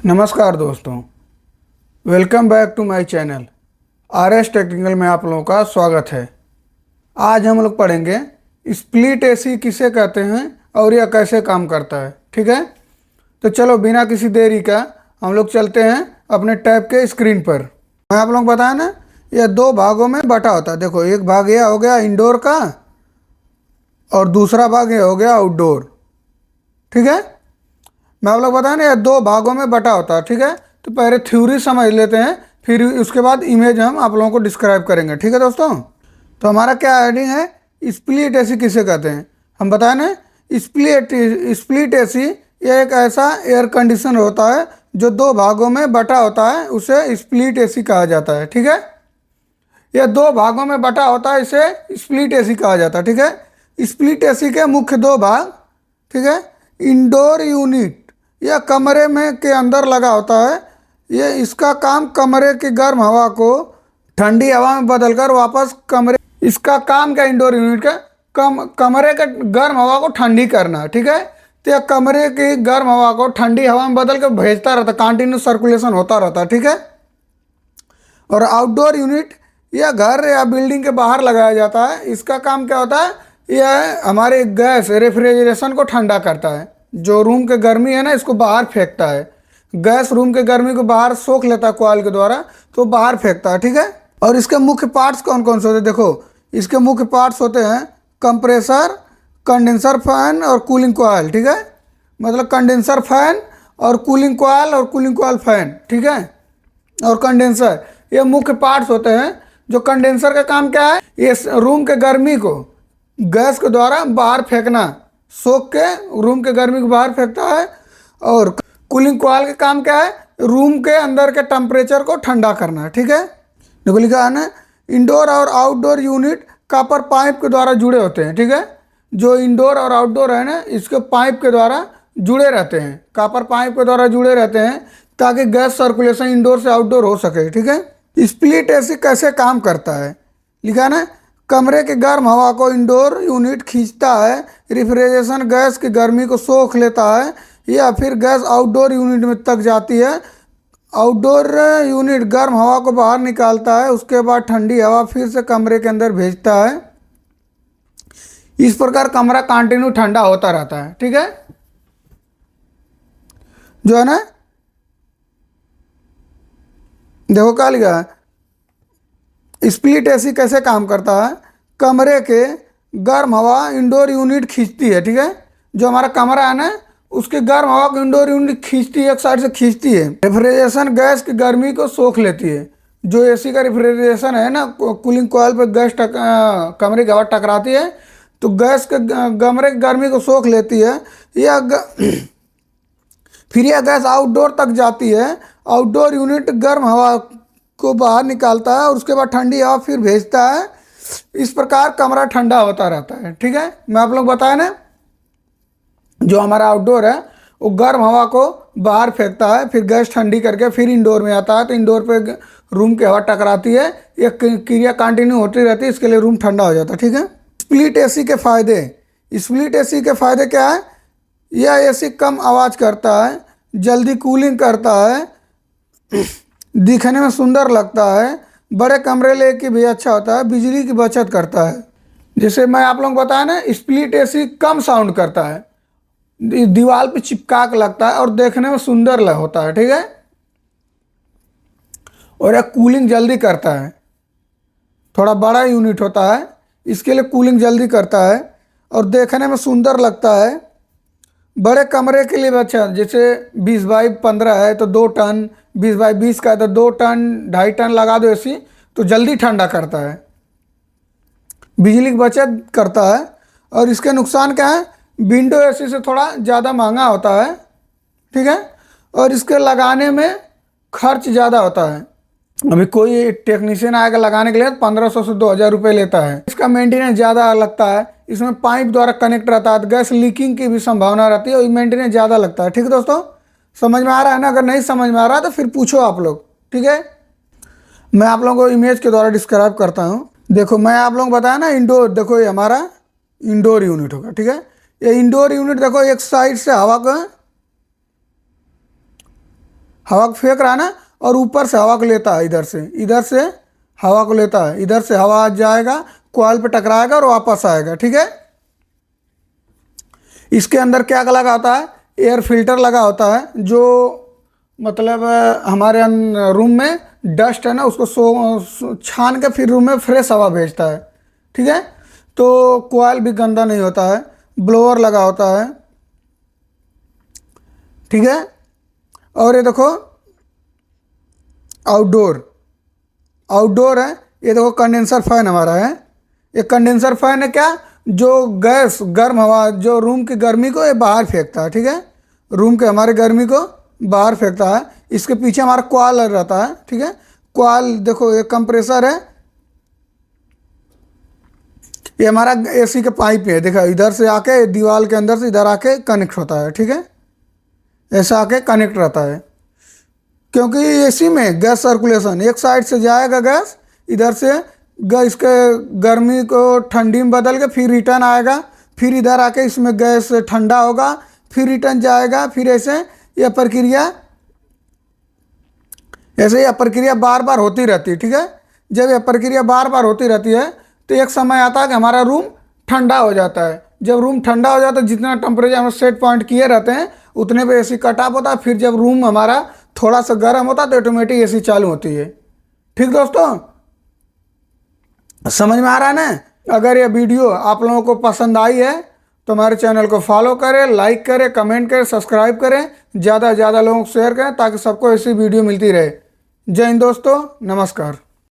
नमस्कार दोस्तों, welcome back to my channel RS technical में आप लोगों का स्वागत है। आज हम लोग पढ़ेंगे स्प्लिट एसी किसे कहते हैं और यह कैसे काम करता है। ठीक है, तो चलो बिना किसी देरी का हम लोग चलते हैं अपने टैब के स्क्रीन पर। मैं आप लोगों को बताया ना, यह दो भागों में बटा होता है। देखो, एक भाग यह हो गया इंडोर का और दूसरा भाग यह हो गया आउटडोर। ठीक है, मैं आप लोग बताया ना ये दो भागों में बटा होता है। ठीक है, तो पहले थ्योरी समझ लेते हैं, फिर उसके बाद इमेज हम आप लोगों को डिस्क्राइब करेंगे। ठीक है दोस्तों, तो हमारा क्या हेडिंग है, स्प्लिट एसी किसे कहते हैं। हम बताए ना, स्प्लिट एसी ये एक ऐसा एयर कंडीशनर होता है जो दो भागों में बटा होता है, उसे स्प्लिट एसी कहा जाता है। ठीक है, यह दो भागों में बटा होता है, इसे स्प्लिट एसी कहा जाता है। ठीक है, स्प्लिट एसी के मुख्य दो भाग, ठीक है, इंडोर यूनिट यह कमरे में के अंदर लगा होता है। ये इसका काम कमरे की गर्म हवा को ठंडी हवा में बदलकर वापस कमरे, इसका काम क्या इंडोर यूनिट का कमरे के गर्म हवा को ठंडी करना है। ठीक है, तो यह कमरे की गर्म हवा को ठंडी हवा में बदल कर भेजता रहता है, कंटिन्यू सर्कुलेशन होता रहता है। ठीक है, और आउटडोर यूनिट यह घर या बिल्डिंग के बाहर लगाया जाता है। इसका काम क्या होता है, यह हमारे गैस रेफ्रिजरेशन को ठंडा करता है। जो रूम के गर्मी है ना, इसको बाहर फेंकता है। गैस रूम के गर्मी को बाहर सोख लेता है कॉइल के द्वारा, तो बाहर फेंकता है। ठीक है, और इसके मुख्य पार्ट्स कौन कौन से होते हैं। देखो, इसके मुख्य पार्ट्स होते हैं कंप्रेसर, कंडेंसर फैन और कूलिंग कॉइल। ठीक है, मतलब कंडेंसर फैन और कूलिंग कॉइल फैन। ठीक है, और कंडेंसर, ये मुख्य पार्ट्स होते हैं। जो कंडेंसर का काम क्या है, ये रूम के गर्मी को गैस के द्वारा बाहर फेंकना, सोख के रूम के गर्मी को बाहर फेंकता है। और कूलिंग कॉइल का काम क्या है, रूम के अंदर के टेम्परेचर को ठंडा करना है। ठीक है, देखो लिखा है ना, इंडोर और आउटडोर यूनिट कॉपर पाइप के द्वारा जुड़े होते हैं। ठीक है, जो इंडोर और आउटडोर है ना, इसके पाइप के द्वारा जुड़े रहते हैं, कॉपर पाइप के द्वारा जुड़े रहते हैं, ताकि गैस सर्कुलेशन इंडोर से आउटडोर हो सके। ठीक है, स्प्लिट एसी कैसे काम करता है, लिखा है ना, कमरे की गर्म हवा को इंडोर यूनिट खींचता है, रेफ्रिजरेशन गैस की गर्मी को सोख लेता है, या फिर गैस आउटडोर यूनिट में तक जाती है। आउटडोर यूनिट गर्म हवा को बाहर निकालता है, उसके बाद ठंडी हवा फिर से कमरे के अंदर भेजता है। इस प्रकार कमरा कंटिन्यू ठंडा होता रहता है। ठीक है, जो है ना, देखो क्या लिखा है, स्प्लिट एसी कैसे काम करता है, कमरे के गर्म हवा इंडोर यूनिट खींचती है। ठीक है, जो हमारा कमरा है ना, उसकी गर्म हवा को इंडोर यूनिट खींचती है, एक साइड से खींचती है। रेफ्रिजरेशन गैस की गर्मी को सोख लेती है। जो एसी का रेफ्रिजरेशन है ना, कूलिंग कॉइल पर गैस कमरे की हवा टकराती है, तो गैस के कमरे की गर्मी को सोख लेती है। फिर यह गैस आउटडोर तक जाती है। आउटडोर यूनिट गर्म हवा को बाहर निकालता है और उसके बाद ठंडी हवा फिर भेजता है। इस प्रकार कमरा ठंडा होता रहता है। ठीक है, मैं आप लोग बताया ना, जो हमारा आउटडोर है वो गर्म हवा को बाहर फेंकता है, फिर गैस ठंडी करके फिर इंडोर में आता है, तो इंडोर पे रूम की हवा टकराती है, ये क्रिया कंटिन्यू होती रहती है, इसके लिए रूम ठंडा हो जाता है। ठीक है, स्प्लिट एसी के फायदे, स्प्लिट एसी के फायदे क्या है, यह एसी कम आवाज़ करता है, जल्दी कूलिंग करता है, दिखने में सुंदर लगता है, बड़े कमरे लेके भी अच्छा होता है, बिजली की बचत करता है। जैसे मैं आप लोगों को बताया ना, स्प्लिट एसी कम साउंड करता है, दीवार पे चिपका के लगता है और देखने में सुंदर होता है। ठीक है, और यह कूलिंग जल्दी करता है, थोड़ा बड़ा यूनिट होता है, इसके लिए कूलिंग जल्दी करता है और देखने में सुंदर लगता है। बड़े कमरे के लिए अच्छा, जैसे 20x15 है तो 2 टन, 20x20 का है तो 2 टन 2.5 टन लगा दो एसी, तो जल्दी ठंडा करता है, बिजली की बचत करता है। और इसके नुकसान क्या है, विंडो एसी से थोड़ा ज़्यादा महंगा होता है। ठीक है, और इसके लगाने में खर्च ज़्यादा होता है। अभी कोई टेक्नीशियन आएगा लगाने के लिए 1500 से 2000 रुपये लेता है। इसका मेंटेनेंस ज़्यादा लगता है, इसमें पाइप द्वारा कनेक्ट रहता है, गैस लीकिंग की भी संभावना रहती है और मेंटेनेंस ज़्यादा लगता है। ठीक है दोस्तों, समझ में आ रहा है ना, अगर नहीं समझ में आ रहा तो फिर पूछो आप लोग। ठीक है, मैं आप लोगों को इमेज के द्वारा डिस्क्राइब करता हूँ। देखो, मैं आप लोगों को बताया ना इंडोर, देखो ये हमारा इंडोर यूनिट होगा। ठीक है, ये इंडोर यूनिट देखो, एक साइड से हवा का हवा को फेंक रहा है ना, और ऊपर से हवा को लेता है, इधर से हवा को लेता है, इधर से हवा जाएगा, कॉइल पे टकराएगा और वापस आएगा। ठीक है। इसके अंदर क्या लगा होता है, एयर फिल्टर लगा होता है, जो मतलब हमारे रूम में डस्ट है ना, उसको छान के फिर रूम में फ्रेश हवा भेजता है। ठीक है। तो कॉइल भी गंदा नहीं होता है। ब्लोअर लगा होता है। ठीक है। और ये देखो आउटडोर है, ये देखो कंडेंसर फैन हमारा है। ये कंडेंसर फैन है क्या, जो गैस गर्म हवा जो रूम की गर्मी को ये बाहर फेंकता है। ठीक है। रूम के हमारे गर्मी को बाहर फेंकता है। इसके पीछे हमारा कॉइल रहता है। ठीक है। कॉइल देखो, ये कंप्रेसर है, ये हमारा एसी के पाइप है, देखो इधर से आके दीवार के अंदर से इधर आके कनेक्ट होता है। ठीक है। ऐसा आके कनेक्ट रहता है, क्योंकि एसी में गैस सर्कुलेशन एक साइड से जाएगा गैस, इधर से गैस के गर्मी को ठंडी में बदल के फिर रिटर्न आएगा, फिर इधर आके इसमें गैस ठंडा होगा, फिर रिटर्न जाएगा, फिर ऐसे यह प्रक्रिया बार बार होती रहती है। ठीक है। जब यह प्रक्रिया बार बार होती रहती है तो एक समय आता है कि हमारा रूम ठंडा हो जाता है। जब रूम ठंडा हो जाता है, जितना टेम्परेचर हम सेट पॉइंट किए रहते हैं उतने पे एसी कट ऑफ होता है। फिर जब रूम हमारा थोड़ा सा गर्म होता है तो ऑटोमेटिक एसी चालू होती है। ठीक दोस्तों, समझ में आ रहा है ना। अगर ये वीडियो आप लोगों को पसंद आई है तो हमारे चैनल को फॉलो करें, लाइक करें, कमेंट करें, सब्सक्राइब करें, ज़्यादा से ज़्यादा लोगों को शेयर करें ताकि सबको ऐसी वीडियो मिलती रहे। जय हिंद दोस्तों, नमस्कार।